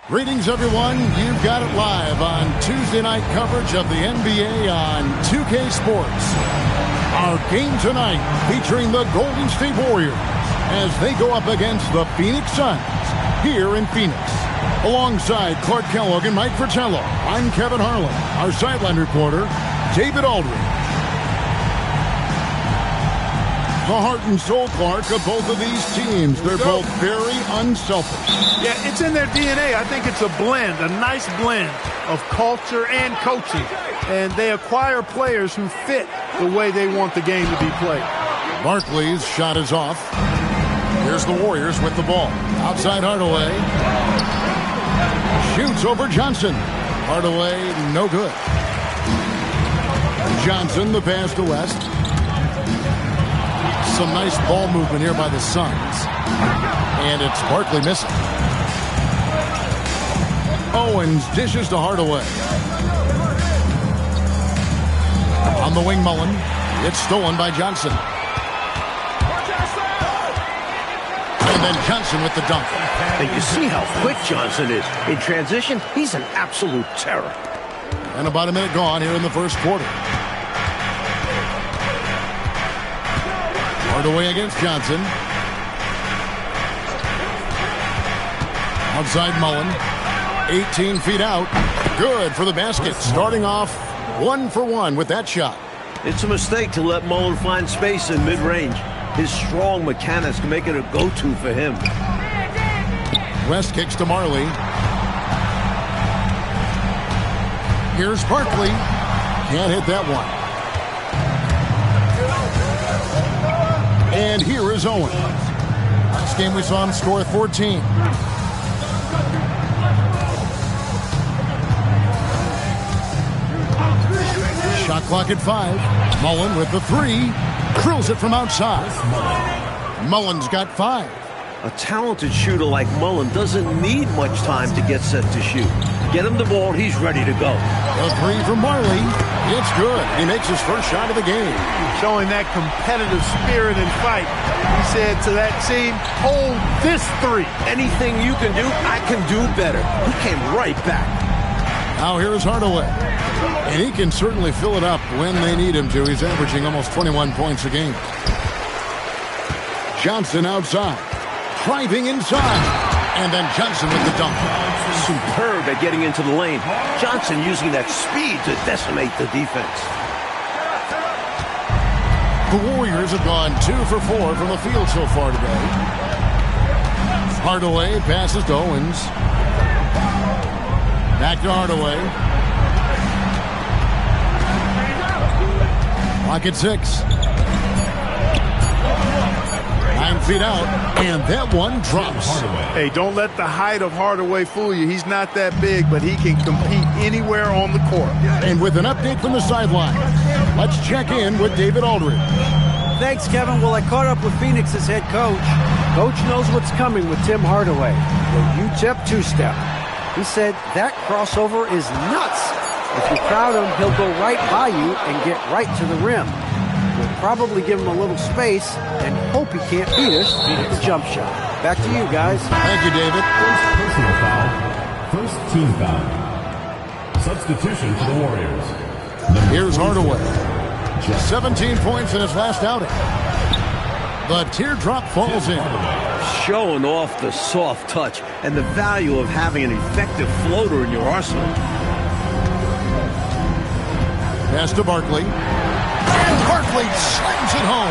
Greetings, everyone. You've got it live on Tuesday night coverage of the NBA on 2K Sports. Our game tonight featuring the Golden State Warriors as they go up against the Phoenix Suns here in Phoenix. Alongside Clark Kellogg and Mike Fratello, I'm Kevin Harlan. Our sideline reporter, David Aldridge. The heart and soul, Clark, of both of these teams. They're both very unselfish. Yeah, it's in their DNA. I think it's a blend, a nice blend of culture and coaching. And they acquire players who fit the way they want the game to be played. Barkley's shot is off. Here's the Warriors with the ball. Outside Hardaway. Shoots over Johnson. Hardaway, no good. Johnson, the pass to West. Some nice ball movement here by the Suns. And it's Barkley missing. Owens dishes to Hardaway. On the wing, Mullen. It's stolen by Johnson. And then Johnson with the dunk. And you see how quick Johnson is. In transition, he's an absolute terror. And about a minute gone here in the first quarter. Hardaway against Johnson. Outside Mullen. 18 feet out. Good for the basket. Starting off 1 for 1 with that shot. It's a mistake to let Mullen find space in mid-range. His strong mechanics can make it a go-to for him. West kicks to Marley. Here's Barkley. Can't hit that one. And here is Owens. Last game we saw him score 14. Shot clock at 5. Mullen with the 3. Drills it from outside. Mullen's got 5. A talented shooter like Mullen doesn't need much time to get set to shoot. Get him the ball, he's ready to go. A 3 from Marley. It's good. He makes his first shot of the game. Showing that competitive spirit and fight. He said to that team, hold this 3. Anything you can do, I can do better. He came right back. Now here's Hardaway. And he can certainly fill it up when they need him to. He's averaging almost 21 points a game. Johnson outside. Driving inside. And then Johnson with the dunk. Superb at getting into the lane. Johnson using that speed to decimate the defense. The Warriors have gone 2 for 4 from the field so far today. Hardaway passes to Owens. Back to Hardaway. Clock at 6. 9 feet out, and that one drops. Hey, don't let the height of Hardaway fool you. He's not that big, but he can compete anywhere on the court. And with an update from the sideline, let's check in with David Aldridge. Thanks, Kevin. Well, I caught up with Phoenix's head coach. Coach knows what's coming with Tim Hardaway. The UTEP two-step. He said that crossover is nuts. If you crowd him, he'll go right by you and get right to the rim. We'll probably give him a little space and hope he can't beat us with the jump shot. Back to you, guys. Thank you, David. First personal foul. First team foul. Substitution for the Warriors. Here's Hardaway. 17 points in his last outing. The teardrop falls in. Showing off the soft touch and the value of having an effective floater in your arsenal. Pass to Barkley. And Barkley slams it home.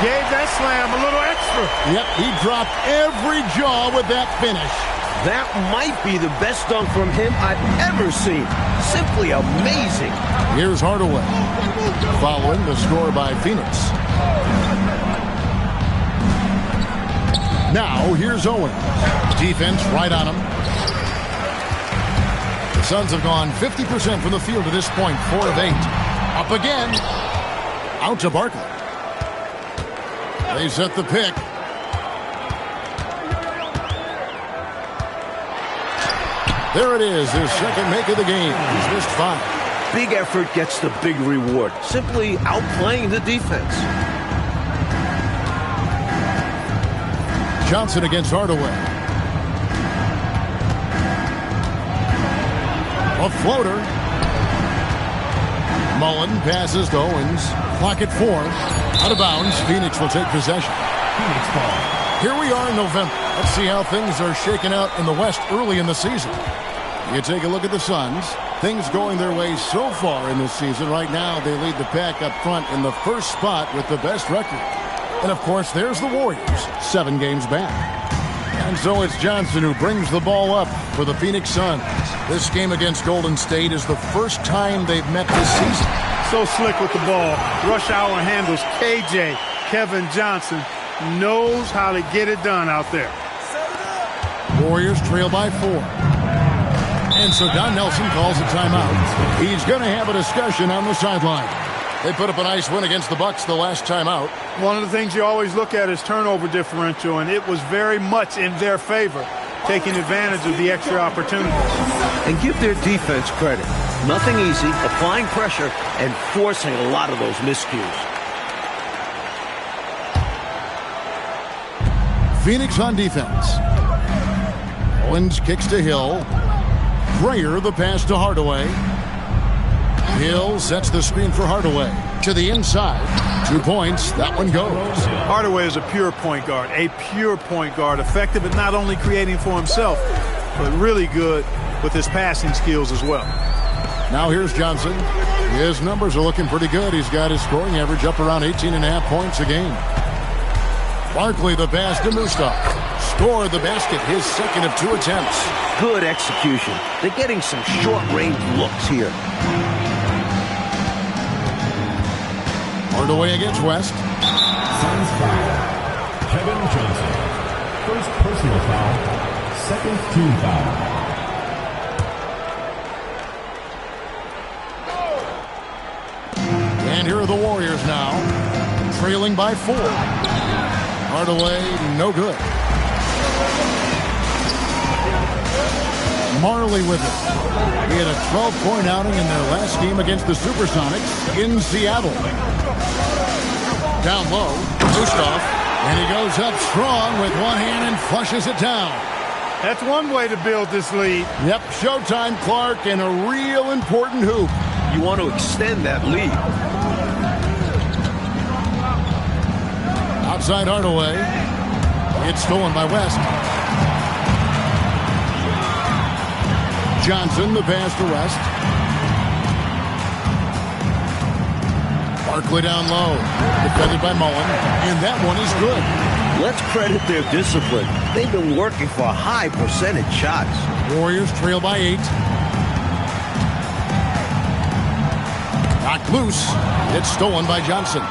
Gave that slam a little extra. Yep, he dropped every jaw with that finish. That might be the best dunk from him I've ever seen. Simply amazing. Here's Hardaway. Following the score by Phoenix. Now, here's Owens. Defense right on him. The Suns have gone 50% from the field to this point, 4 of 8. Up again. Out to Barkley. They set the pick. There it is, his second make of the game. He's missed 5. Big effort gets the big reward. Simply outplaying the defense. Johnson against Hardaway. A floater. Mullen passes to Owens. Clock at 4. Out of bounds. Phoenix will take possession. Phoenix ball. Here we are in November. Let's see how things are shaking out in the West early in the season. You take a look at the Suns. Things going their way so far in this season. Right now, they lead the pack up front in the first spot with the best record. And, of course, there's the Warriors, 7 games back. And so it's Johnson who brings the ball up for the Phoenix Suns. This game against Golden State is the first time they've met this season. So slick with the ball. Rush hour handles. KJ, Kevin Johnson, knows how to get it done out there. Warriors trail by 4. And so Don Nelson calls a timeout. He's going to have a discussion on the sideline. They put up a nice win against the Bucks the last time out. One of the things you always look at is turnover differential, and it was very much in their favor, taking advantage of the extra opportunities. And give their defense credit. Nothing easy, applying pressure, and forcing a lot of those miscues. Phoenix on defense. Owens kicks to Hill. Grayer the pass to Hardaway. Hill sets the screen for Hardaway. To the inside. 2 points. That one goes. Hardaway is a pure point guard. A pure point guard. Effective at not only creating for himself, but really good with his passing skills as well. Now here's Johnson. His numbers are looking pretty good. He's got his scoring average up around 18.5 points a game. Barkley the pass to Mustaf. Scored the basket, his second of 2 attempts. Good execution. They're getting some short-range looks here. Hardaway against West. Suns foul. Kevin Johnson. First personal foul. Second team foul. And here are the Warriors now. Trailing by 4. Hardaway, no good. Marley with it. He had a 12-point outing in their last game against the Supersonics in Seattle. Down low, Mustaf, and he goes up strong with one hand and flushes it down. That's one way to build this lead. Yep, showtime, Clark, and a real important hoop. You want to extend that lead. Outside Hardaway. It's stolen by West. Johnson, the pass to West. Barkley down low. Defended by Mullen. And that one is good. Let's credit their discipline. They've been working for high percentage shots. Warriors trail by 8. Knocked loose. It's stolen by Johnson.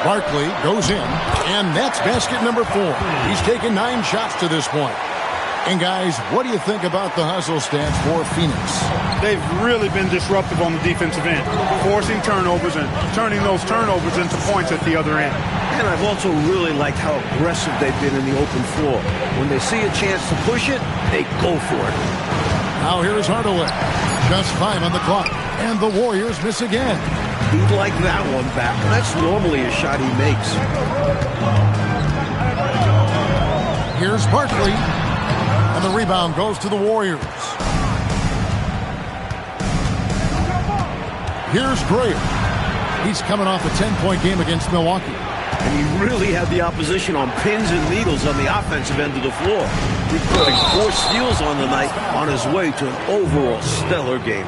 Barkley goes in, and that's basket number 4. He's taken 9 shots to this point. And guys, what do you think about the hustle stats for Phoenix? They've really been disruptive on the defensive end, forcing turnovers and turning those turnovers into points at the other end. And I've also really liked how aggressive they've been in the open floor. When they see a chance to push it, they go for it. Now here's Hardaway. Just 5 on the clock, and the Warriors miss again. He'd like that one back. That's normally a shot he makes. Here's Barkley. And the rebound goes to the Warriors. Here's Grayer. He's coming off a 10-point game against Milwaukee. And he really had the opposition on pins and needles on the offensive end of the floor. Recording 4 steals on the night on his way to an overall stellar game.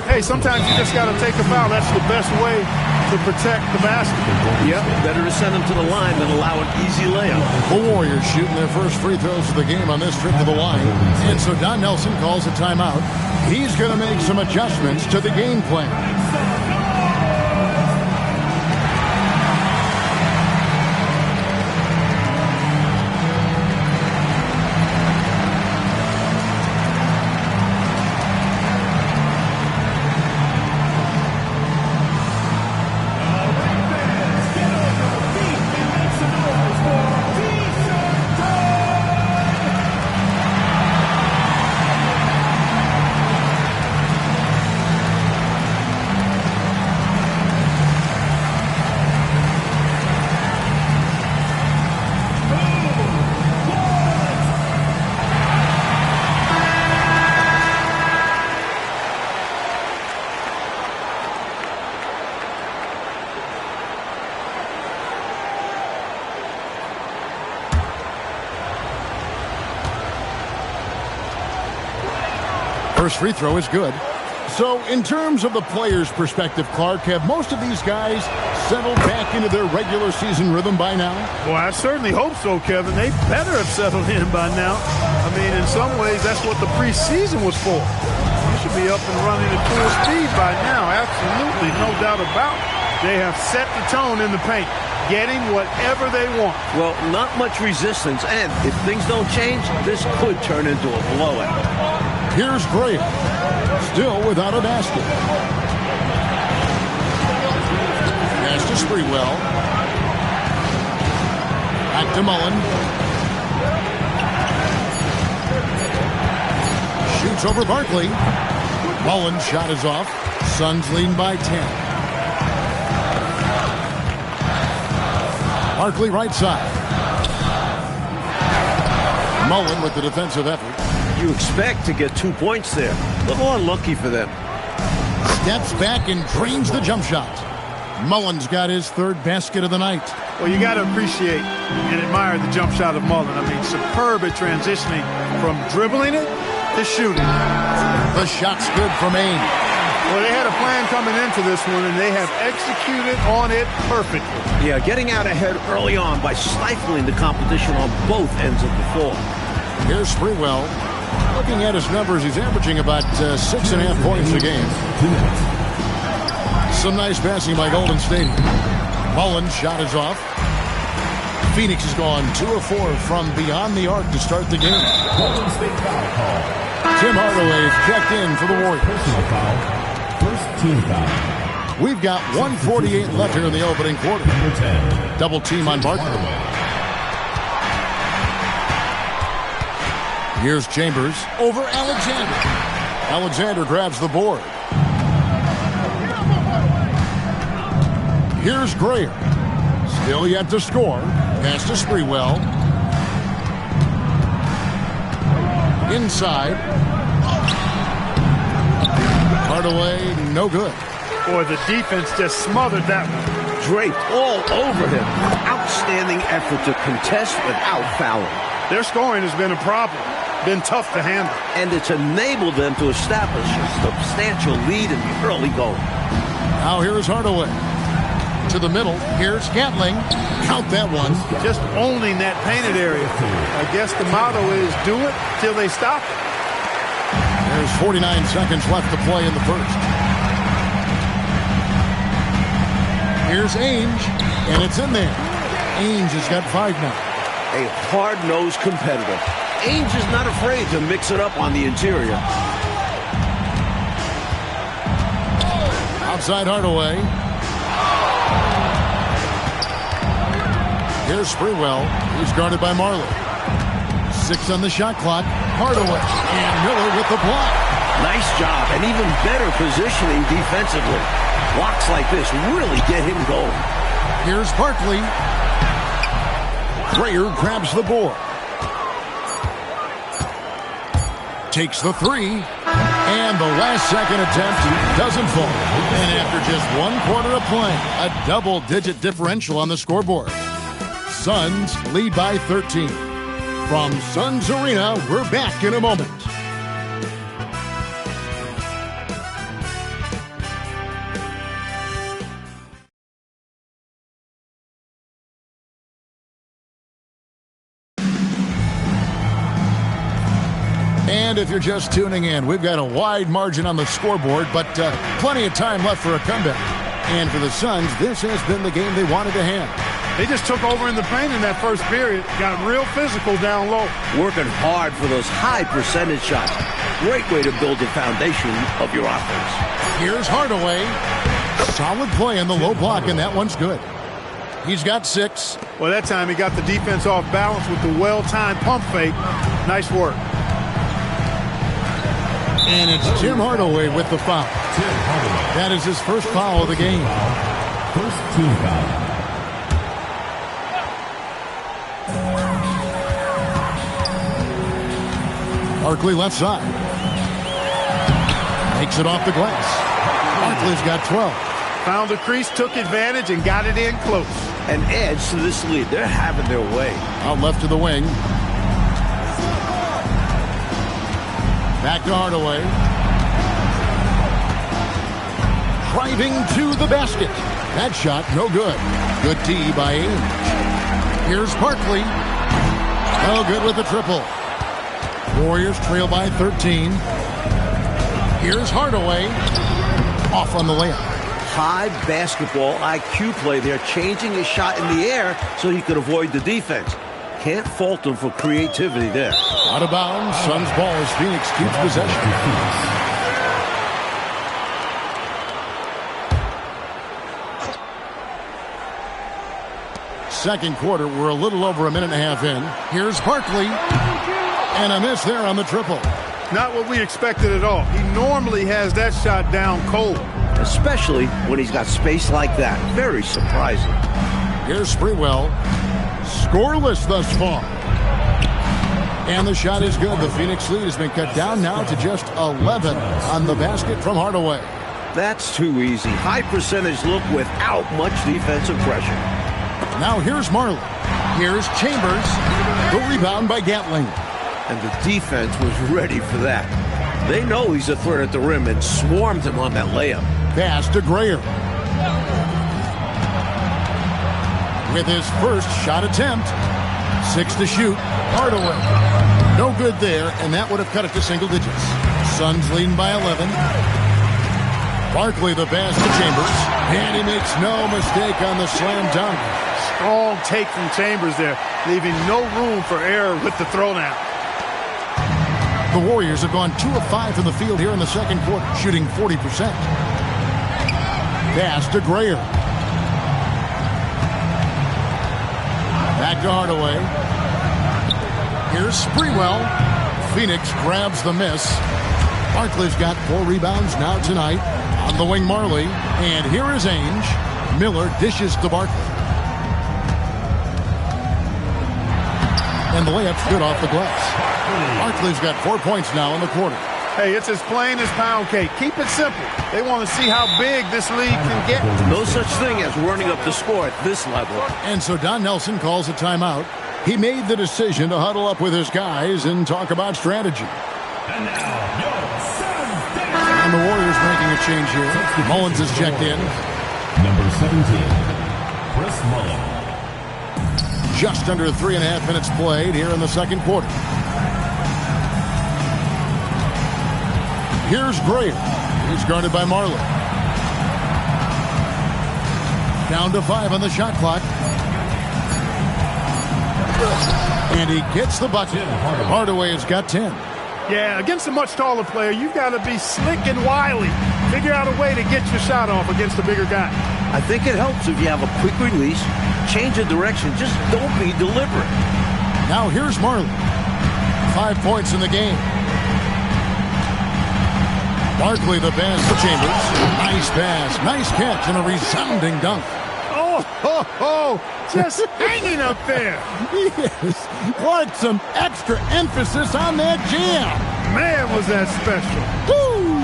Hey, sometimes you just got to take a foul. That's the best way to protect the basket. Yep, better to send him to the line than allow an easy layup. The Warriors shooting their first free throws of the game on this trip to the line. And so Don Nelson calls a timeout. He's going to make some adjustments to the game plan. First free throw is good. So, in terms of the player's perspective, Clark, have most of these guys settled back into their regular season rhythm by now? Well, I certainly hope so, Kevin. They better have settled in by now. I mean, in some ways, that's what the preseason was for. You should be up and running at full speed by now. Absolutely, no doubt about it. They have set the tone in the paint, getting whatever they want. Well, not much resistance, and if things don't change, this could turn into a blowout. Here's Graham, still without a basket. Pass to Sprewell. Back to Mullen. Shoots over Barkley. Mullen's shot is off. Suns leading by 10. Barkley right side. Mullen with the defensive effort. You expect to get 2 points there. A little unlucky for them. Steps back and drains the jump shot. Mullen's got his third basket of the night. Well, you got to appreciate and admire the jump shot of Mullen. I mean, superb at transitioning from dribbling it to shooting. The shot's good from Ames. Well, they had a plan coming into this one, and they have executed on it perfectly. Yeah, getting out ahead early on by stifling the competition on both ends of the floor. Here's Sprewell. Looking at his numbers, he's averaging about 6.5 points a game. Some nice passing by Golden State. Mullen's shot is off. Phoenix has gone 2 of 4 from beyond the arc to start the game. Golden State foul call. Tim Hardaway is checked in for the Warriors. Personal foul. First team foul. We've got 1:48 left here in the opening quarter. Number 10. Double team on Barkley. Hardaway. Here's Chambers over Alexander. Alexander grabs the board. Here's Graham. Still yet to score. Pass to Sprewell. Inside. Hardaway, no good. Boy, the defense just smothered that one. Draped all over him. Outstanding effort to contest without fouling. Their scoring has been a problem. Been tough to handle. And it's enabled them to establish a substantial lead in the early going. Now here's Hardaway. To the middle. Here's Scantling. Count that one. Just owning that painted area. I guess the motto is do it till they stop it. There's 49 seconds left to play in the first. Here's Ainge, and it's in there. Ainge has got 5 now. A hard-nosed competitor. Ainge is not afraid to mix it up on the interior. Outside Hardaway. Here's Sprewell. He's guarded by Marley. 6 on the shot clock. Hardaway and Miller with the block. Nice job, and even better positioning defensively. Blocks like this really get him going. Here's Barkley. Grayer grabs the board. Takes the 3. And the last second attempt doesn't fall. And after just 1 quarter of play, a double-digit differential on the scoreboard. Suns lead by 13. From Suns Arena, we're back in a moment. And if you're just tuning in, we've got a wide margin on the scoreboard, but plenty of time left for a comeback. And for the Suns, this has been the game they wanted to have. They just took over in the paint in that first period. Got real physical down low. Working hard for those high percentage shots. Great way to build the foundation of your offense. Here's Hardaway. Solid play in the low block, and that one's good. He's got 6. Well, that time he got the defense off balance with the well-timed pump fake. Nice work. And it's Tim Hardaway with the foul. Tim Hardaway. That is his first foul of the game. First team foul. Barkley left side. Makes it off the glass. Barkley's got 12. Found the crease, took advantage, and got it in close. An edge to this lead. They're having their way. Out left to the wing. Back to Hardaway. driving to the basket. That shot, no good. Good D by Ainge. Here's Barkley. No good with the triple. Warriors trail by 13. Here's Hardaway. Off on the layup. High basketball IQ play there, changing his shot in the air so he could avoid the defense. Can't fault him for creativity there. Out of bounds. Suns ball as Phoenix keeps possession. Second quarter, we're a little over a minute and a half in. Here's Barkley. And a miss there on the triple. Not what we expected at all. He normally has that shot down cold. Especially when he's got space like that. Very surprising. Here's Sprewell. Scoreless thus far. And the shot is good. The Phoenix lead has been cut down now to just 11 on the basket from Hardaway. That's too easy. High percentage look without much defensive pressure. Now here's Marley. Here's Chambers. The rebound by Gatling. And the defense was ready for that. They know he's a threat at the rim and swarmed him on that layup. Pass to Grayer. With his first shot attempt. 6 to shoot. Hardaway. No good there, and that would have cut it to single digits. Suns leading by 11. Barkley the pass to Chambers. And he makes no mistake on the slam dunk. Strong take from Chambers there, leaving no room for error with the throwdown. The Warriors have gone 2 of 5 from the field here in the second quarter, shooting 40%. Pass to Grayer. Back to Hardaway. Here's Sprewell. Phoenix grabs the miss. Barkley's got 4 rebounds now tonight. On the wing, Marley. And here is Ainge. Miller dishes to Barkley. And the layup's good off the glass. Barkley's got 4 points now in the quarter. Hey, it's as plain as pound cake. Keep it simple. They want to see how big this league can get. No such thing as running up the score at this level. And so Don Nelson calls a timeout. He made the decision to huddle up with his guys and talk about strategy. And the Warriors making a change here. Mullins is checked in. Number 17, Chris Mullins. Just under 3.5 minutes played here in the second quarter. Here's Grayer. He's guarded by Marley. Down to 5 on the shot clock. And he gets the bucket. Hardaway has got 10. Yeah, against a much taller player, you've got to be slick and wily. Figure out a way to get your shot off against a bigger guy. I think it helps if you have a quick release, change of direction, just don't be deliberate. Now here's Marley. 5 points in the game. Barkley the pass to Chambers. Nice pass, nice catch, and a resounding dunk. Oh, just hanging up there. Yes, quite some extra emphasis on that jam. Man, was that special. Woo!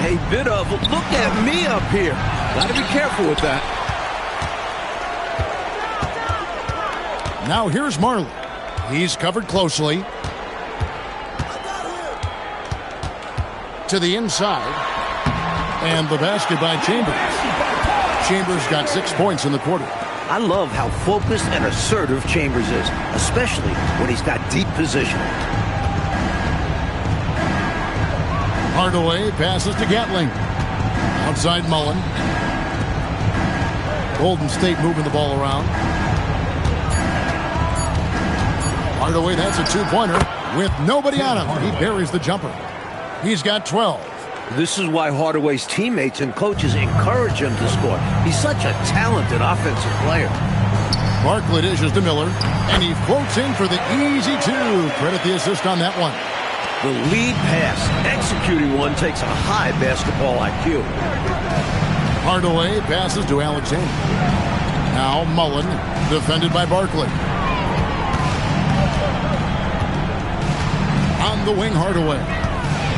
Hey, bit of, look at me up here. Got to be careful with that. Now here's Marley. He's covered closely. To the inside. And the basket by Chambers. Chambers got 6 points in the quarter. I love how focused and assertive Chambers is, especially when he's got deep position. Hardaway passes to Gatling. Outside Mullen. Golden State moving the ball around. Hardaway, that's a 2-pointer with nobody on him. He buries the jumper. He's got 12. This is why Hardaway's teammates and coaches encourage him to score. He's such a talented offensive player. Barkley dishes to Miller, and he floats in for the easy 2. Credit the assist on that one. The lead pass, executing one, takes a high basketball IQ. Hardaway passes to Alexander. Now Mullen, defended by Barkley. On the wing, Hardaway.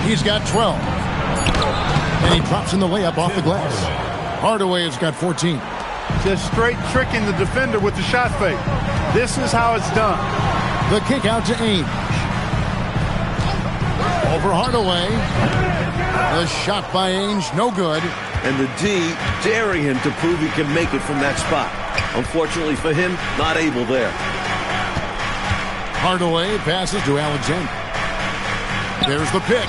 He's got 12. And he drops in the layup off the glass. Hardaway has got 14. Just straight tricking the defender with the shot fake. This is how it's done. The kick out to Ainge. Over Hardaway. The shot by Ainge, no good. And the D daring him to prove he can make it from that spot. Unfortunately for him, not able there. Hardaway passes to Alexander. There's the pick.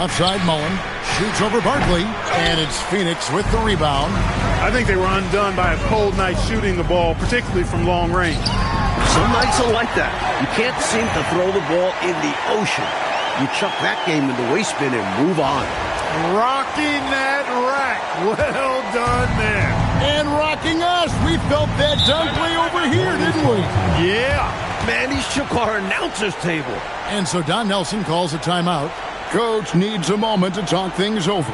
Left side, Mullen. Shoots over Barkley. And it's Phoenix with the rebound. I think they were undone by a cold night shooting the ball, particularly from long range. Some nights are like that. You can't seem to throw the ball in the ocean. You chuck that game into waste bin and move on. Rocking that rack. Well done there. And rocking us. We felt that dunk way over here, didn't we? Yeah. Man, he shook our announcer's table. And so Don Nelson calls a timeout. Coach needs a moment to talk things over.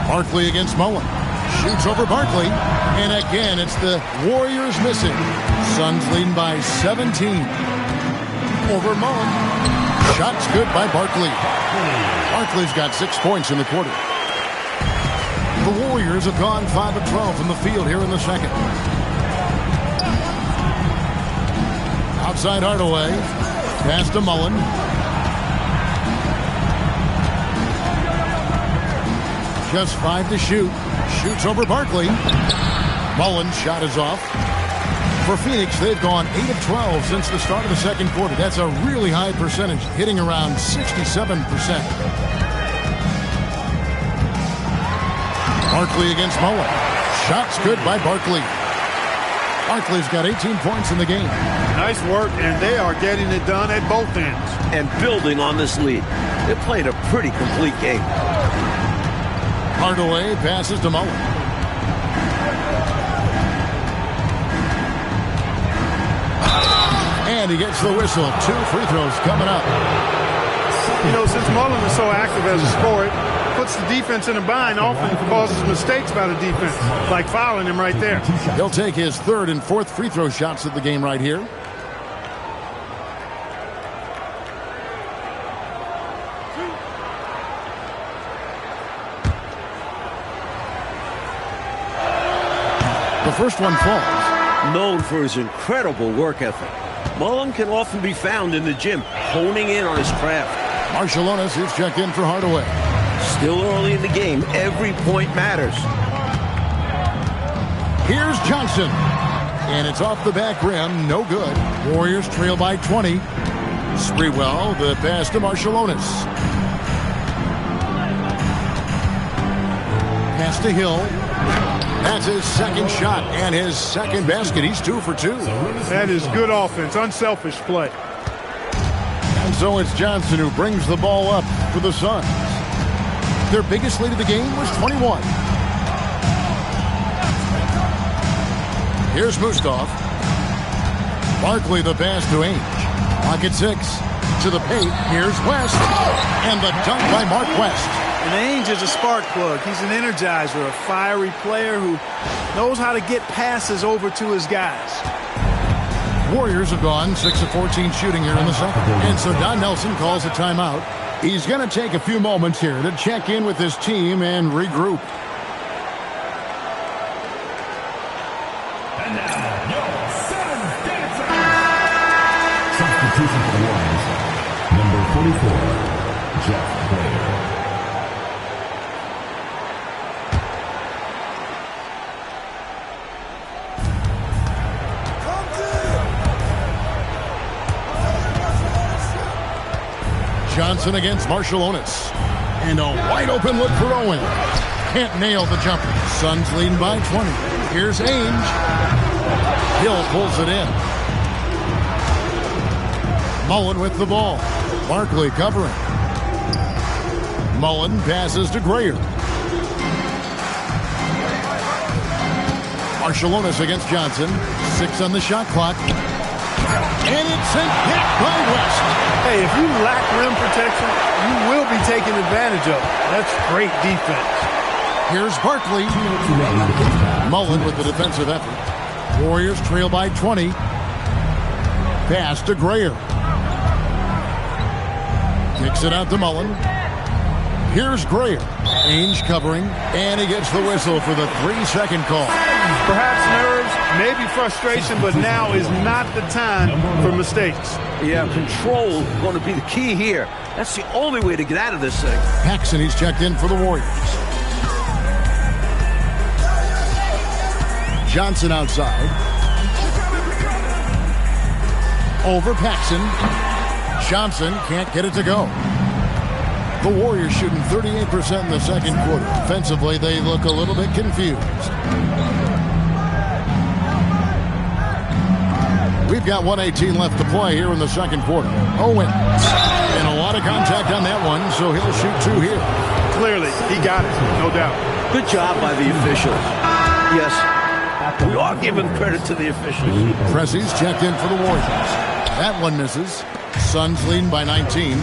Barkley against Mullen. Shoots over Barkley. And again, it's the Warriors missing. Suns leading by 17. Over Mullen. Shots good by Barkley. Barkley's got 6 points in the quarter. The Warriors have gone 5 of 12 from the field here in the second. Outside Hardaway. Pass to Mullen. Just 5 to shoot. Shoots over Barkley. Mullen's shot is off. For Phoenix, they've gone 8 of 12 since the start of the second quarter. That's a really high percentage, hitting around 67%. Barkley against Mullen. Shots good by Barkley. Barkley's got 18 points in the game. Nice work, and they are getting it done at both ends. And building on this lead. They played a pretty complete game. Hardaway passes to Mullen. And he gets the whistle. 2 free throws coming up. You know, since Mullen is so active as a scorer, puts the defense in a bind, often causes mistakes by the defense, like fouling him right there. He'll take his 3rd and 4th free throw shots of the game right here. The first one falls. Known for his incredible work ethic, Mullen can often be found in the gym, honing in on his craft. Marciulionis is checked in for Hardaway. Still early in the game, every point matters. Here's Johnson. And it's off the back rim, no good. Warriors trail by 20. Sprewell, the pass to Marciulionis. Pass to Hill. That's his second shot and his second basket. He's 2 for 2. That is good offense, unselfish play. And so it's Johnson who brings the ball up for the Suns. Their biggest lead of the game was 21. Here's Muskov. Barkley the pass to Ainge. Pocket 6 to the paint. Here's West. And the dunk by Mark West. And Ainge is a spark plug. He's an energizer, a fiery player who knows how to get passes over to his guys. Warriors have gone 6 of 14 shooting here in the second. And so Don Nelson calls a timeout. He's going to take a few moments here to check in with his team and regroup. And now, your Suns dancer. Substitution for the Warriors. Number 44, Jeff Blair. Johnson against Marciulionis. And a wide open look for Owen. Can't nail the jumper. Suns leading by 20. Here's Ainge. Hill pulls it in. Mullen with the ball. Barkley covering. Mullen passes to Grayer. Archelaus against Johnson. 6 on the shot clock. And it's sent back by West. Hey, if you lack rim protection, you will be taken advantage of. That's great defense. Here's Barkley. Mullen with the defensive effort. Warriors trail by 20. Pass to Grayer. Kicks it out to Mullen. Here's Grayer. Ainge covering, and he gets the whistle for the 3-second call. Perhaps nerves, maybe frustration, but now is not the time for mistakes. Yeah, control going to be the key here. That's the only way to get out of this thing. Paxson, he's checked in for the Warriors. Johnson outside. Over Paxson. Johnson can't get it to go. The Warriors shooting 38% in the second quarter. Offensively, they look a little bit confused. We've got 1:18 left to play here in the second quarter. Owens. And a lot of contact on that one, so he'll shoot 2 here. Clearly, he got it, no doubt. Good job by the officials. Yes, we are giving credit to the officials. Pressey's checked in for the Warriors. That one misses. Suns leading by 19.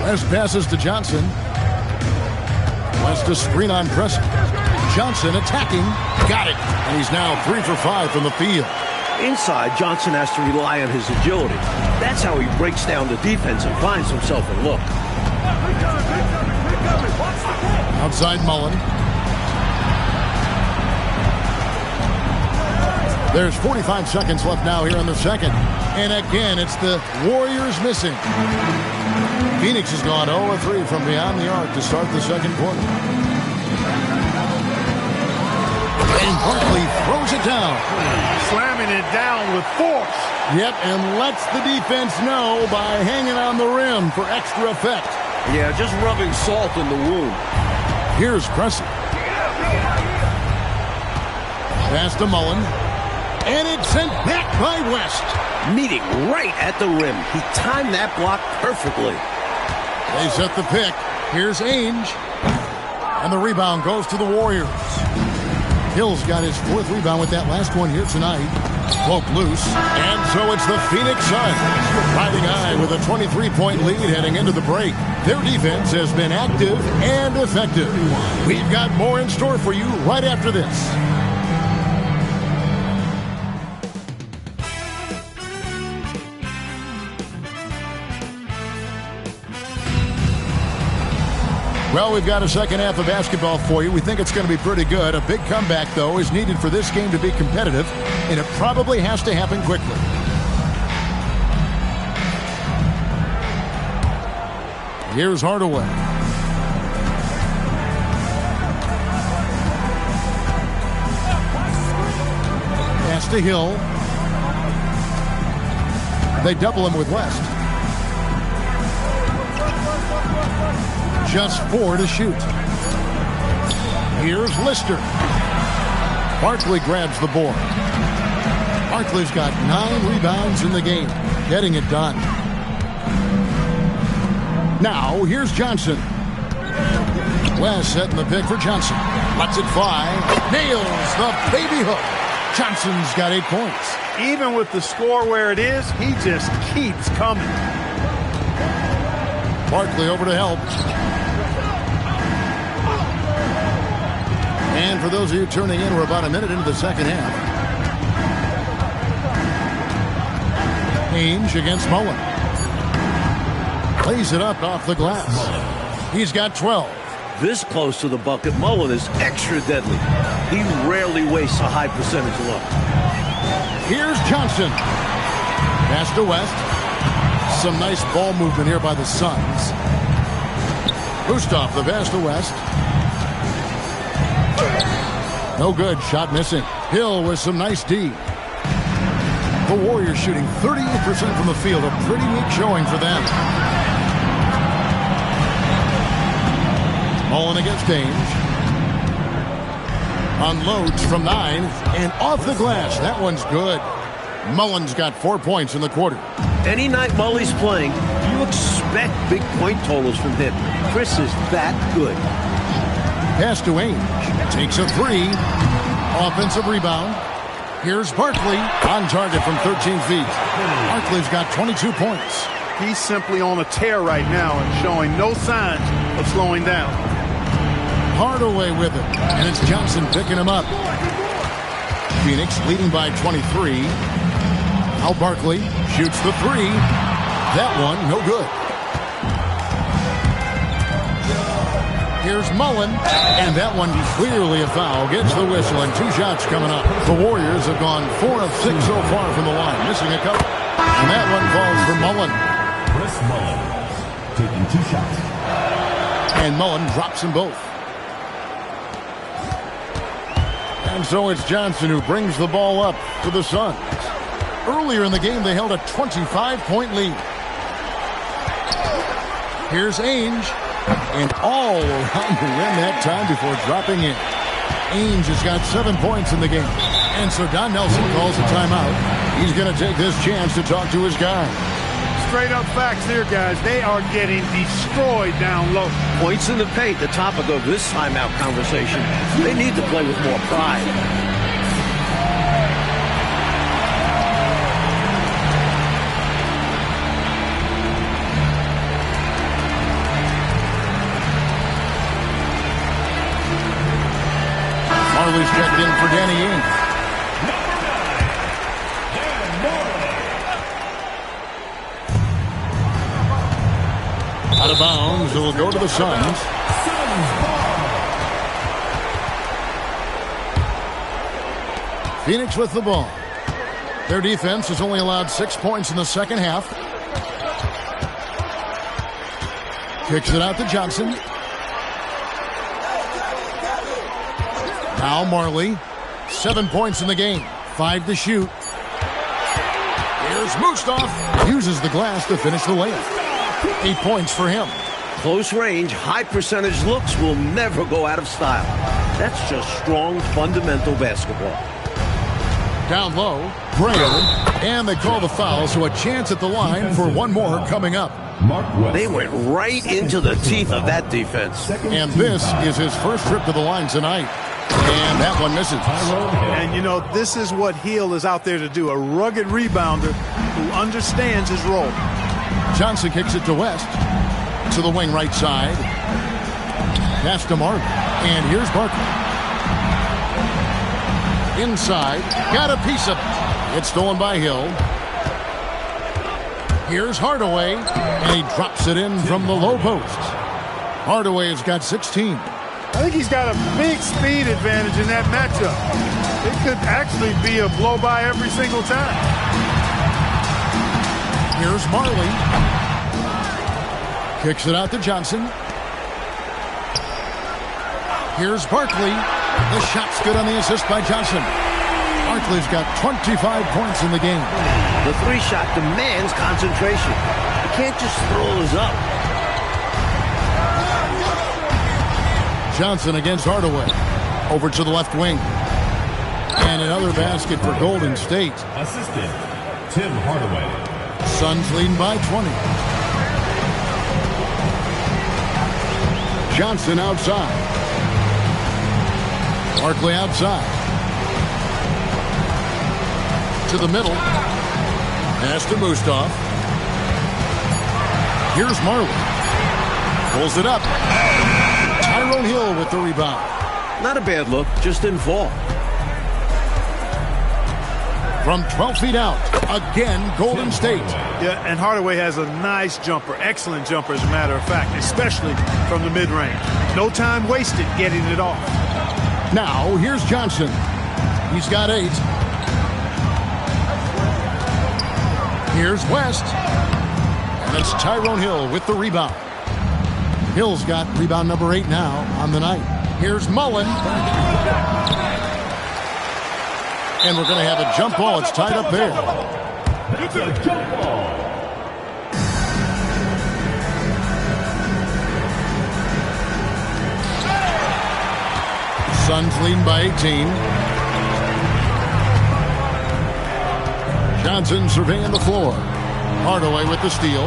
West passes to Johnson. West to screen on Pressey. Johnson attacking. Got it. And he's now 3 for 5 from the field. Inside, Johnson has to rely on his agility. That's how he breaks down the defense and finds himself a look. Outside Mullen. There's 45 seconds left now here in the second. And again, it's the Warriors missing. Phoenix has gone 0-3 from beyond the arc to start the second quarter. And Barkley throws it down. Slamming it down with force. Yep, and lets the defense know by hanging on the rim for extra effect. Yeah, just rubbing salt in the wound. Here's Pressey. Pass to Mullen. And it's sent back by West. Meeting right at the rim. He timed that block perfectly. They set the pick. Here's Ainge. And the rebound goes to the Warriors. Hill's got his 4th rebound with that last one here tonight. Poke loose. And so it's the Phoenix Suns riding high with a 23-point lead heading into the break. Their defense has been active and effective. We've got more in store for you right after this. Well, we've got a second half of basketball for you. We think it's going to be pretty good. A big comeback, though, is needed for this game to be competitive, and it probably has to happen quickly. Here's Hardaway. Pass to Hill. They double him with West. Just 4 to shoot. Here's Lister. Barkley grabs the board. Barkley's got 9 rebounds in the game, getting it done. Now, here's Johnson. West setting the pick for Johnson. Lets it fly. Nails the baby hook. Johnson's got 8 points. Even with the score where it is, he just keeps coming. Barkley over to help. And for those of you tuning in, we're about a minute into the second half. Ainge against Mullen. Lays it up off the glass. He's got 12. This close to the bucket, Mullen is extra deadly. He rarely wastes a high percentage look. Here's Johnson. Pass to West. Some nice ball movement here by the Suns. Gustav, the pass to West. No good. Shot missing. Hill with some nice D. The Warriors shooting 38% from the field. A pretty weak showing for them. Mullen against Ainge. Unloads from 9 and off the glass. That one's good. Mullen's got 4 points in the quarter. Any night Mully's playing, you expect big point totals from him. Chris is that good. Pass to Ainge. Takes a 3. Offensive rebound. Here's Barkley on target from 13 feet. Barkley's got 22 points. He's simply on a tear right now and showing no signs of slowing down. Hardaway with it, and it's Johnson picking him up. Phoenix leading by 23. Now Barkley shoots the 3. That one, no good. Here's Mullen, and that one clearly a foul. Gets the whistle, and 2 shots coming up. The Warriors have gone 4 of 6 so far from the line, missing a couple. And that one falls for Mullen. Chris Mullen taking 2 shots. And Mullen drops them both. And so it's Johnson who brings the ball up to the Suns. Earlier in the game, they held a 25-point lead. Here's Ainge. And all around the rim that time before dropping in. Ainge has got 7 points in the game. And so Don Nelson calls a timeout. He's going to take this chance to talk to his guys. Straight up facts here, guys. They are getting destroyed down low. Points in the paint, the topic of this timeout conversation. They need to play with more pride. Marley's checked in for Danny Ainge. Out of bounds, it will go to the Suns. Phoenix with the ball. Their defense has only allowed 6 points in the second half. Kicks it out to Johnson. Now Marley, 7 points in the game, 5 to shoot. Here's Mustaf, uses the glass to finish the layup. 8 points for him. Close range, high percentage looks will never go out of style. That's just strong, fundamental basketball. Down low, Graham, and they call the foul, so a chance at the line for one more coming up. Mark West. They went right into the teeth of that defense. And this is his first trip to the line tonight. And that one misses. And, you know, this is what Hill is out there to do, a rugged rebounder who understands his role. Johnson kicks it to West. To the wing right side. Pass to Martin. And here's Barkley. Inside. Got a piece of it. It's stolen by Hill. Here's Hardaway. And he drops it in from the low post. Hardaway has got 16. I think he's got a big speed advantage in that matchup. It could actually be a blow-by every single time. Here's Marley. Kicks it out to Johnson. Here's Barkley. The shot's good on the assist by Johnson. Barkley's got 25 points in the game. The 3-shot demands concentration. You can't just throw those up. Johnson against Hardaway. Over to the left wing. And another basket for Golden State. Assistant, Tim Hardaway. Suns leading by 20. Johnson outside. Barkley outside. To the middle. Pass to Mustaf. Here's Marley. Pulls it up. Tyrone Hill with the rebound. Not a bad look, just didn't fall. From 12 feet out, again, Golden State. Yeah, and Hardaway has a nice jumper, excellent jumper as a matter of fact, especially from the mid-range. No time wasted getting it off. Now, here's Johnson. He's got 8. Here's West. And it's Tyrone Hill with the rebound. Hill's got rebound number 8 now on the night. Here's Mullen. And we're going to have a jump ball. It's tied up there. It's a jump ball. Suns leading by 18. Johnson surveying the floor. Hardaway with the steal.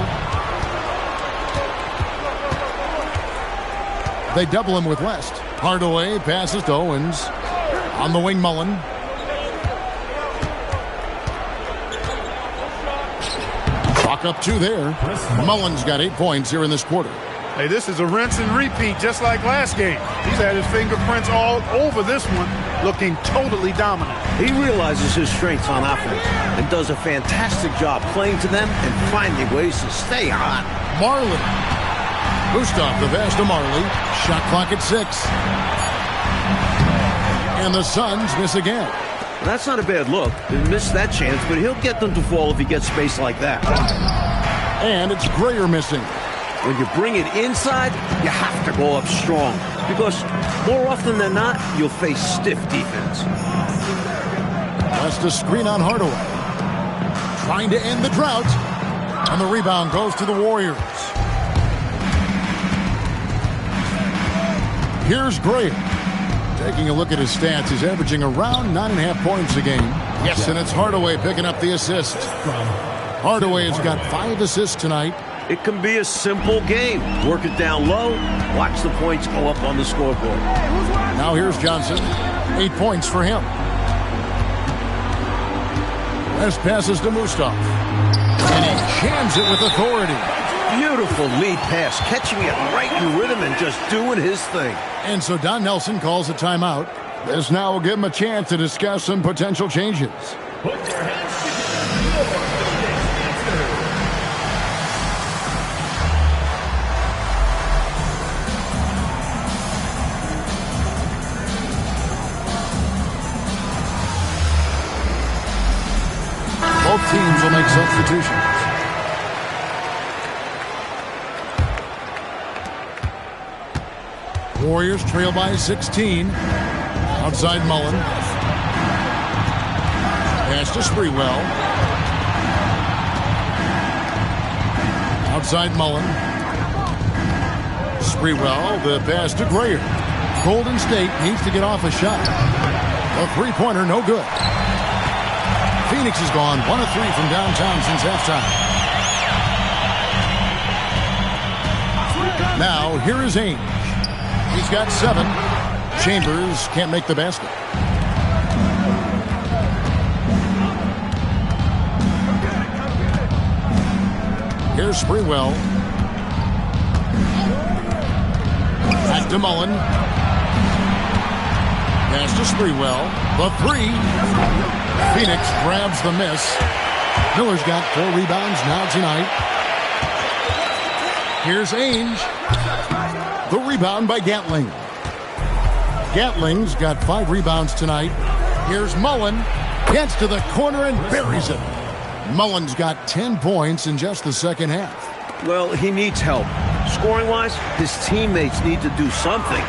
They double him with West. Hardaway passes to Owens. On the wing, Mullen. Clock up 2 there. Mullen's got 8 points here in this quarter. Hey, this is a rinse and repeat just like last game. He's had his fingerprints all over this one, looking totally dominant. He realizes his strengths on offense and does a fantastic job playing to them and finding ways to stay hot. Marley. Gustav the pass to Marley. Shot clock at 6. And the Suns miss again. That's not a bad look. He missed that chance, but he'll get them to fall if he gets space like that. And it's Grayer missing. When you bring it inside, you have to go up strong. Because more often than not, you'll face stiff defense. West a screen on Hardaway. Trying to end the drought. And the rebound goes to the Warriors. Here's Grayer. Taking a look at his stats, he's averaging around 9.5 points a game. Yes, and it's Hardaway picking up the assist. Hardaway has got 5 assists tonight. It can be a simple game. Work it down low. Watch the points go up on the scoreboard. Now here's Johnson. 8 points for him. West passes to Mustaf. And he jams it with authority. Beautiful lead pass. Catching it right in rhythm and just doing his thing. And so Don Nelson calls a timeout. This now will give him a chance to discuss some potential changes. Both teams will make substitutions. Warriors trail by 16. Outside Mullen. Pass to Sprewell. Outside Mullen. Sprewell, the pass to Grayer. Golden State needs to get off a shot. A three-pointer, no good. Phoenix has gone 1 of 3 from downtown since halftime. Now, here is Ainge. He's got 7. Chambers can't make the basket. Here's Sprewell. Back to Mullen. Pass to Sprewell. The 3. Phoenix grabs the miss. Miller's got 4 rebounds now tonight. Here's Ainge. The rebound by Gatling. Gatling's got 5 rebounds tonight. Here's Mullen. Gets to the corner and buries it. Mullen's got 10 points in just the second half. Well, he needs help. Scoring-wise, his teammates need to do something.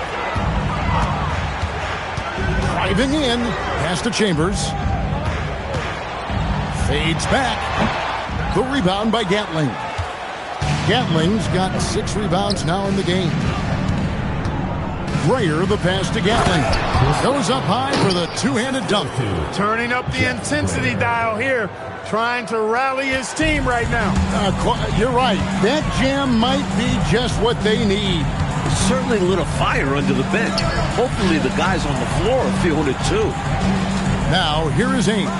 Driving in. Pass to Chambers. Fades back. The rebound by Gatling. Gatling's got 6 rebounds now in the game. Grayer, the pass to Gatling. Goes up high for the two-handed dunk. Turning up the intensity dial here. Trying to rally his team right now. You're right. That jam might be just what they need. It certainly lit a fire under the bench. Hopefully the guys on the floor are feeling it too. Now, here is Ainge.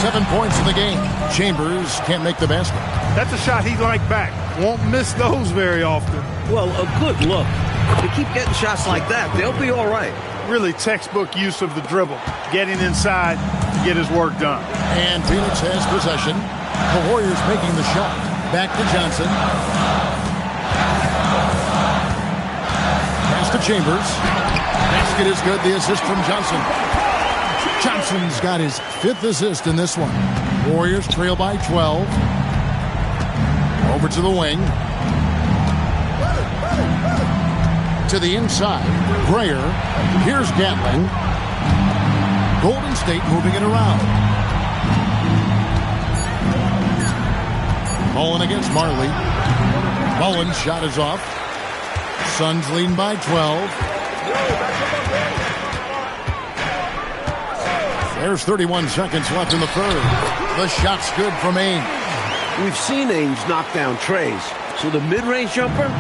7 points in the game. Chambers can't make the basket. That's a shot he'd like back. Won't miss those very often. Well, a good look. If they keep getting shots like that, they'll be all right. Really textbook use of the dribble. Getting inside to get his work done. And Phoenix has possession. The Warriors making the shot. Back to Johnson. Pass to Chambers. Basket is good. The assist from Johnson. Johnson's got his 5th assist in this one. Warriors trail by 12. Over to the wing. To the inside. Grayer. Here's Gatling. Golden State moving it around. Mullen against Marley. Mullen's shot is off. Suns leading by 12. There's 31 seconds left in the third. The shot's good from Ainge. We've seen Ainge knock down treys, so the mid-range jumper,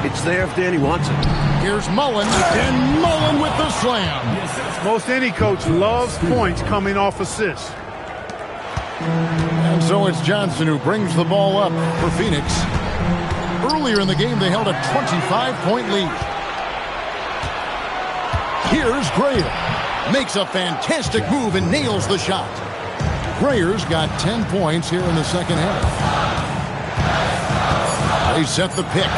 it's there if Danny wants it. Here's Mullen, and Mullen with the slam. Most any coach loves points coming off assists. And so it's Johnson who brings the ball up for Phoenix. Earlier in the game, they held a 25-point lead. Here's Graham. Makes a fantastic move and nails the shot. Grayer's got 10 points here in the second half. They set the pick.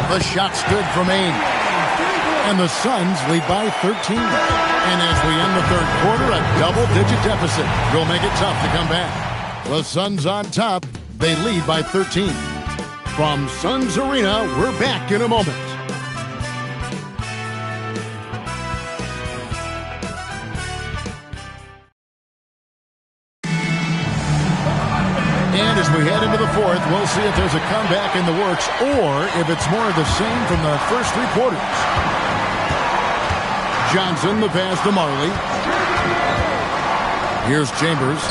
The shot's good from Ainge. And the Suns lead by 13. And as we end the third quarter, a double-digit deficit will make it tough to come back. The Suns on top. They lead by 13. From Suns Arena, we're back in a moment. And as we head into the fourth, we'll see if there's a comeback in the works or if it's more of the same from the first three quarters. Johnson, the pass to Marley. Here's Chambers.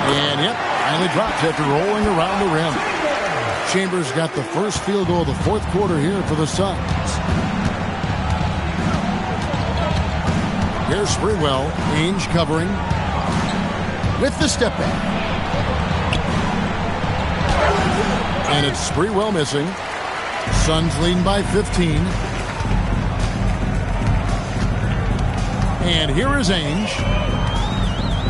And yep, finally drops after rolling around the rim. Chambers got the first field goal of the fourth quarter here for the Suns. Here's Sprewell. Ainge covering with the step back. And it's Sprewell missing. Suns leading by 15. And here is Ainge.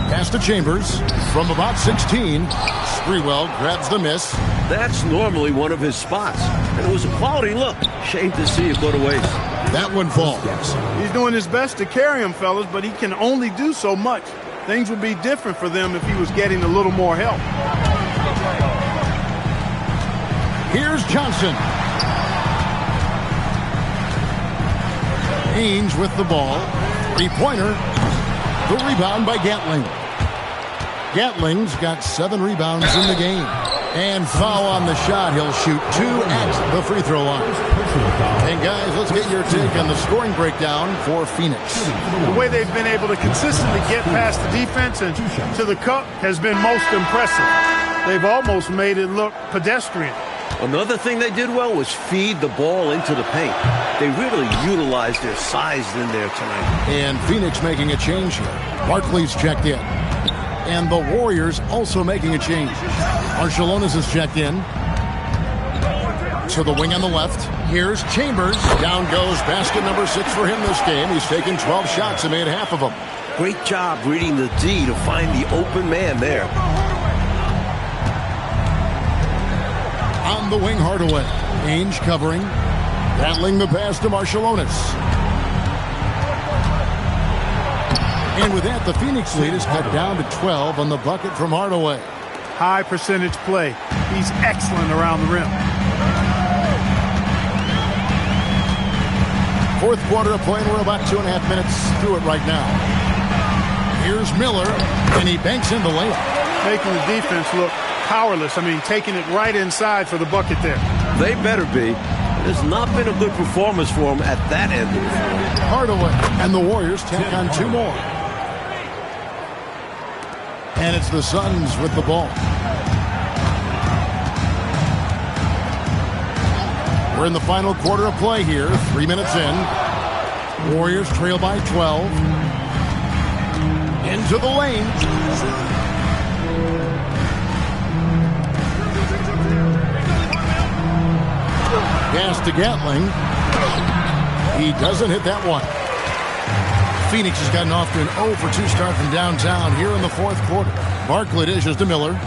Pass to Chambers from about 16. Sprewell grabs the miss. That's normally one of his spots. And it was a quality look. Shame to see it go to waste. That one falls. He's doing his best to carry him, fellas, but he can only do so much. Things would be different for them if he was getting a little more help. Here's Johnson. Ainge with the ball. Three-pointer. The rebound by Gatling. Gatling's got 7 rebounds in the game. And foul on the shot. He'll shoot 2 at the free throw line. And guys, let's get your take on the scoring breakdown for Phoenix. The way they've been able to consistently get past the defense and to the cup has been most impressive. They've almost made it look pedestrian. Another thing they did well was feed the ball into the paint. They really utilized their size in there tonight. And Phoenix making a change here. Barkley's checked in. And the Warriors also making a change. Archelonis is checked in. To the wing on the left. Here's Chambers. Down goes basket number 6 for him this game. He's taken 12 shots and made half of them. Great job reading the D to find the open man there. On the wing, Hardaway. Ainge covering. Battling the pass to Archelonis. And with that, the Phoenix lead is cut down to 12 on the bucket from Hardaway. High percentage play. He's excellent around the rim. Fourth quarter of play, and we're about 2.5 minutes through it right now. Here's Miller, and he banks in the layup. Making the defense look powerless. I mean, taking it right inside for the bucket there. They better be. It has not been a good performance for them at that end of the floor. Hardaway, and the Warriors tack on 2 more. And it's the Suns with the ball. We're in the final quarter of play here. 3 minutes in. Warriors trail by 12. Into the lane. Pass to Gatling. He doesn't hit that one. Phoenix has gotten off to an 0 for 2 start from downtown here in the fourth quarter. Barkley dishes to Miller.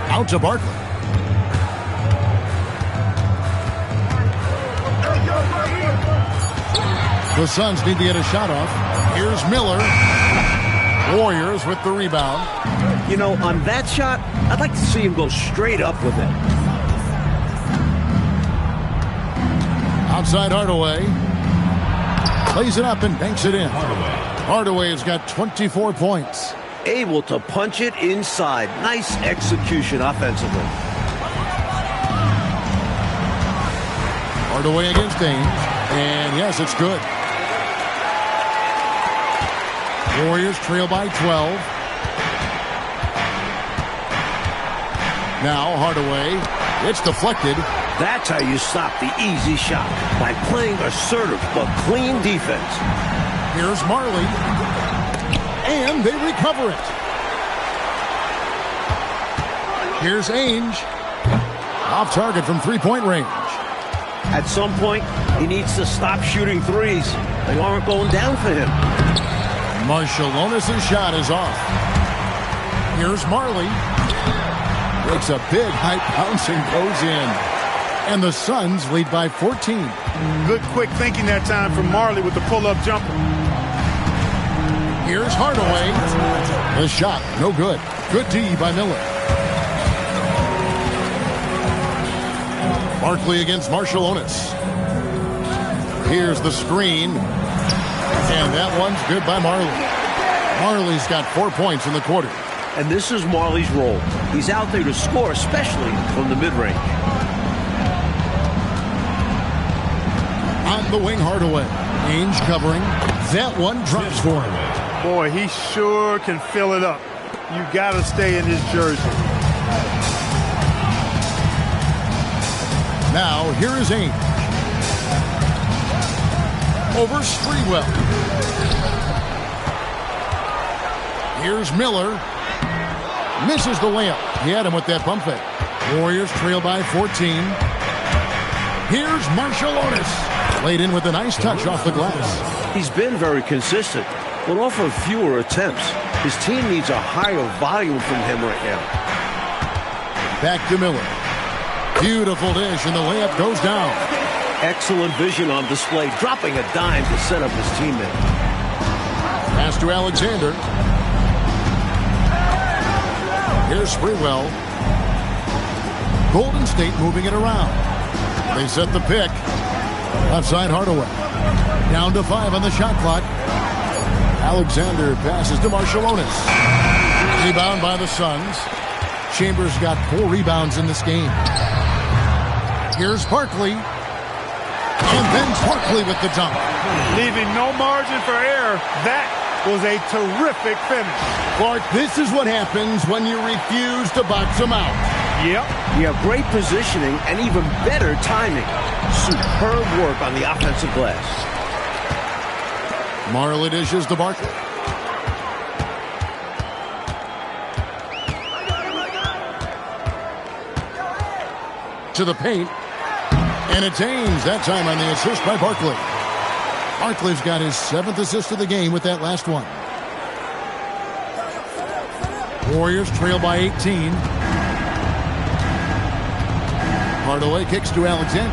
Out to Barkley. The Suns need to get a shot off. Here's Miller. Warriors with the rebound. You know, on that shot, I'd like to see him go straight up with it. Outside Hardaway. Plays it up and banks it in. Hardaway has got 24 points. Able to punch it inside. Nice execution offensively. Hardaway against Ainge. And yes, it's good. Warriors trail by 12. Now Hardaway. It's deflected. That's how you stop the easy shot, by playing assertive but clean defense. Here's Marley. And they recover it. Here's Ainge. Off target from three-point range. At some point, he needs to stop shooting threes. They aren't going down for him. Marciulionis' shot is off. Here's Marley. Takes a big high bounce and goes in. And the Suns lead by 14. Good quick thinking that time from Marley with the pull-up jumper. Here's Hardaway. The shot, no good. Good D by Miller. Barkley against Marciulionis. Here's the screen. And that one's good by Marley. Marley's got 4 points in the quarter. And this is Marley's role. He's out there to score, especially from the mid-range. On the wing, Hardaway. Ainge covering. That one drops for him. Boy, he sure can fill it up. You got to stay in his jersey. Now, here is Ainge. Over Sprewell. Here's Miller. Misses the layup. He had him with that pump fake. Warriors trail by 14. Here's Marciulionis. Laid in with a nice touch off the glass. He's been very consistent, but off of fewer attempts. His team needs a higher volume from him right now. Back to Miller. Beautiful dish, and the layup goes down. Excellent vision on display, dropping a dime to set up his teammate. Pass to Alexander. Here's Sprewell. Golden State moving it around. They set the pick. Outside Hardaway. Down to 5 on the shot clock. Alexander passes to Marciulionis. Rebound by the Suns. Chambers got 4 rebounds in this game. Here's Barkley. And then Barkley with the dunk. Leaving no margin for error. That was a terrific finish. Clark, this is what happens when you refuse to box them out. Yep. You have great positioning and even better timing. Superb work on the offensive glass. Marley dishes to Barkley. To the paint. And it's Ainge that time on the assist by Barkley. Barkley's got his 7th assist of the game with that last one. Warriors trail by 18. Hardaway kicks to Alexander.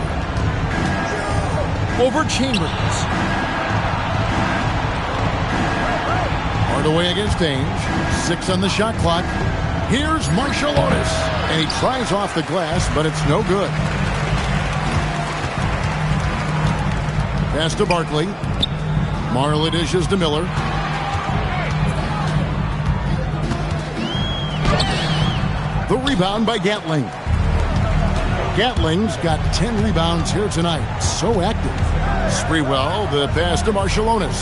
Over Chambers. Hardaway against Ainge. 6 on the shot clock. Here's Marciulionis. And he tries off the glass, but it's no good. Pass to Barkley. Marley dishes to Miller. The rebound by Gatling. Gatling's got 10 rebounds here tonight. So active. Sprewell, the pass to Marciulionis.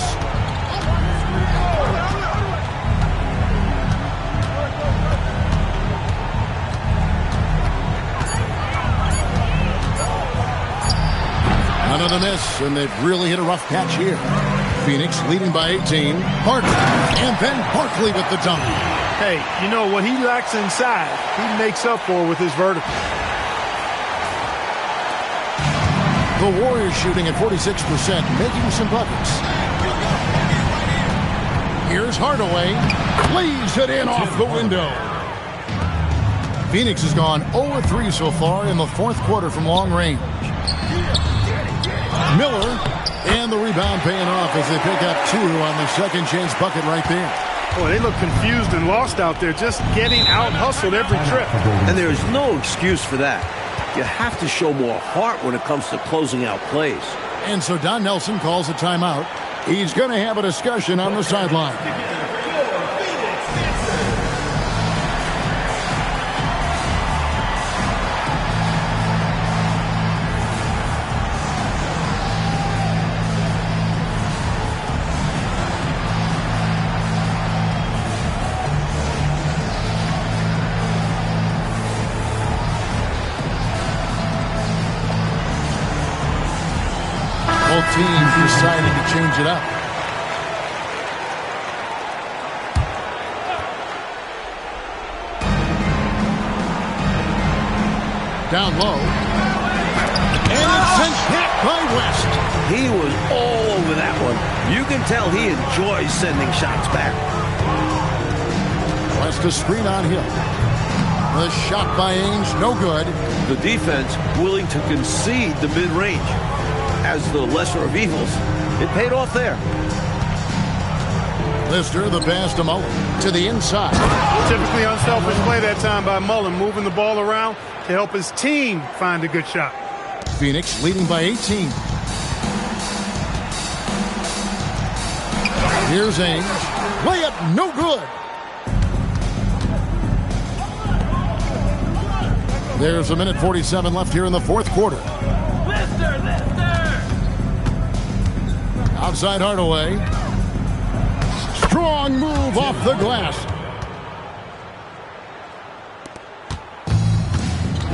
Another miss, and they've really hit a rough patch here. Phoenix leading by 18. Barkley, and then Barkley with the dunk. Hey, you know what he lacks inside, he makes up for with his vertical. The Warriors shooting at 46%, making some buckets. Here's Hardaway. Lays it in off the window. Phoenix has gone 0-3 so far in the 4th quarter from long range. Miller, and the rebound paying off as they pick up 2 on the second chance bucket right there. Boy, they look confused and lost out there, just getting out-hustled every trip. And there is no excuse for that. You have to show more heart when it comes to closing out plays. And so Don Nelson calls a timeout. He's going to have a discussion on the sideline. team deciding to change it up. Down low. And it's sent back by West. He was all over that one. You can tell he enjoys sending shots back. West a screen on Hill. The shot by Ainge, no good. The defense willing to concede the mid-range. As the lesser of evils, it paid off there. Lister, the pass to Mullen. To the inside. Typically unselfish play that time by Mullen, moving the ball around to help his team find a good shot. Phoenix leading by 18. Here's Ainge. Layup, no good. There's a minute 47 left here in the fourth quarter. Outside Hardaway. Strong move off the glass.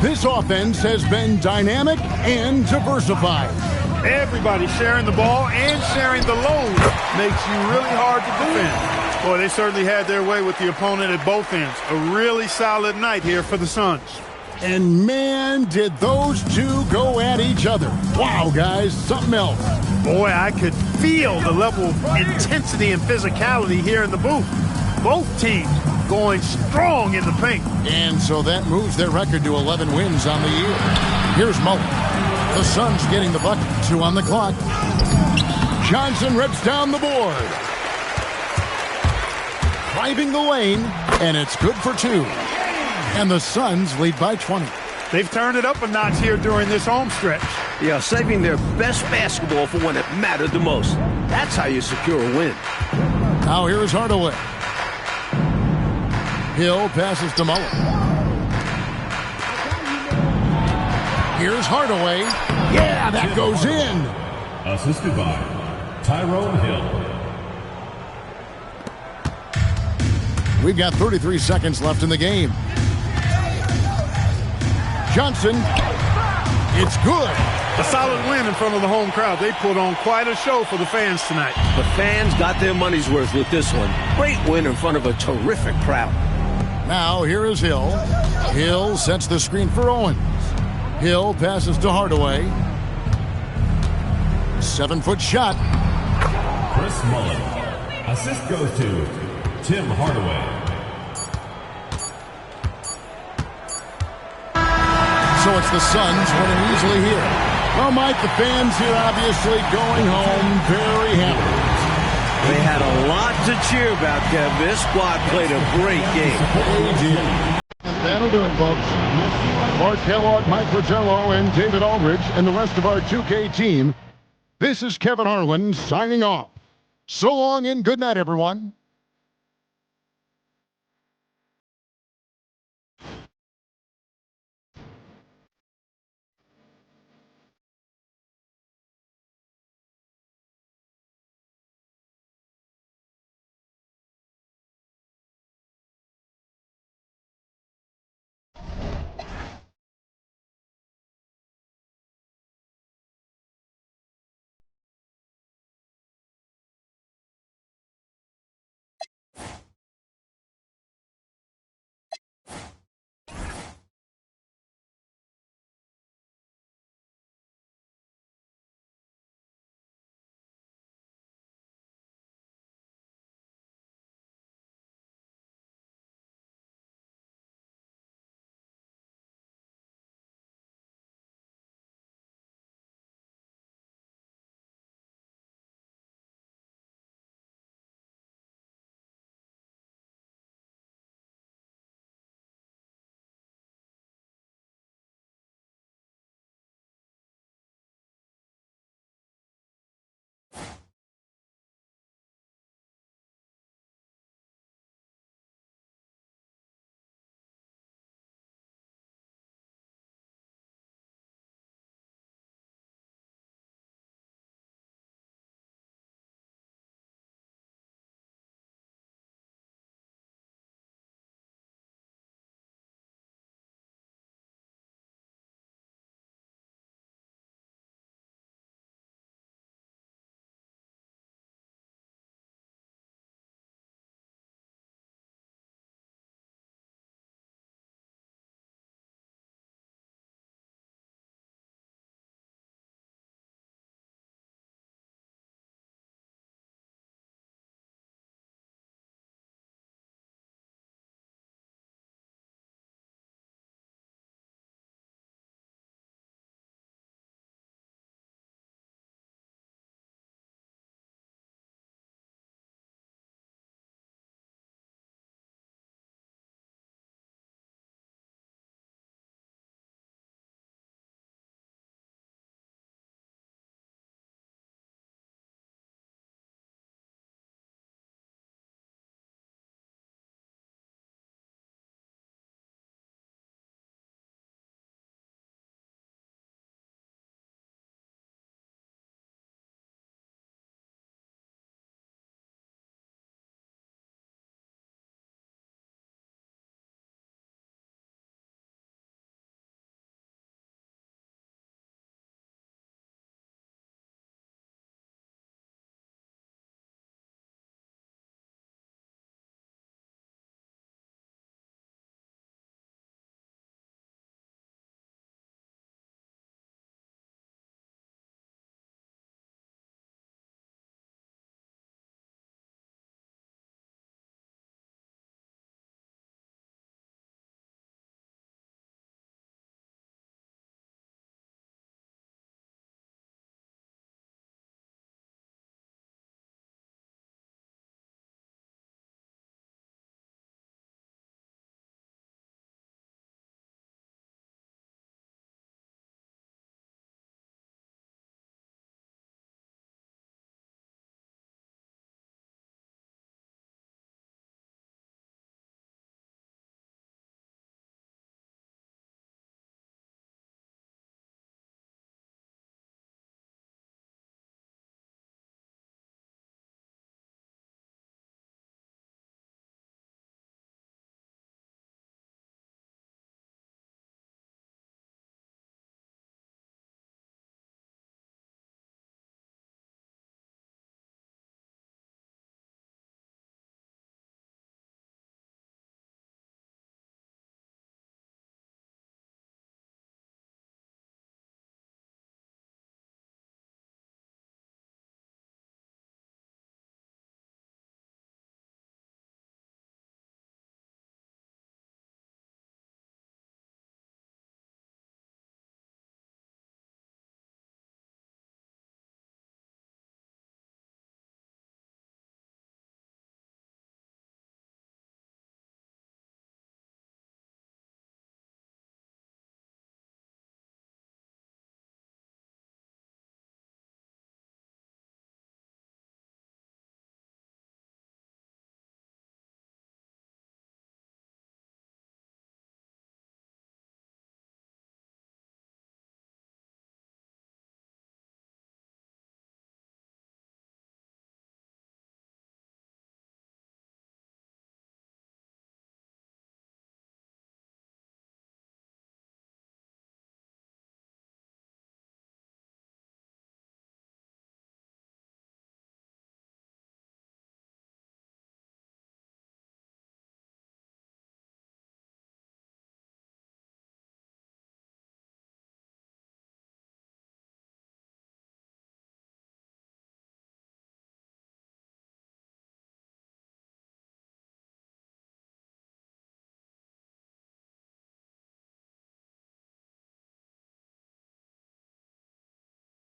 This offense has been dynamic and diversified. Everybody sharing the ball and sharing the load makes you really hard to defend. Boy, they certainly had their way with the opponent at both ends. A really solid night here for the Suns. And man, did those two go at each other. Wow, guys, something else. Boy, I could feel the level of intensity and physicality here in the booth. Both teams going strong in the paint. And so that moves their record to 11 wins on the year. Here's Mullen. The Suns getting the bucket. 2 on the clock. Johnson rips down the board. Driving the lane, and it's good for 2. And the Suns lead by 20. They've turned it up a notch here during this home stretch. Yeah, saving their best basketball for when it mattered the most. That's how you secure a win. Now here's Hardaway. Hill passes to Mullen. Here's Hardaway. Yeah, that goes in. Assisted by Tyrone Hill. We've got 33 seconds left in the game. Johnson. It's good. A solid win in front of the home crowd. They put on quite a show for the fans tonight. The fans got their money's worth with this one. Great win in front of a terrific crowd. Now here is Hill. Hill sets the screen for Owens. Hill passes to Hardaway. 7-foot shot. Chris Mullen. Assist goes to Tim Hardaway. So it's the Suns winning easily here. Well, Mike, the fans here obviously going home very happy. They had a lot to cheer about, Kev. This squad played a great game. And that'll do it, folks. For Kellogg, Mike Fratello, and David Aldridge, and the rest of our 2K team, this is Kevin Harlan signing off. So long and good night, everyone.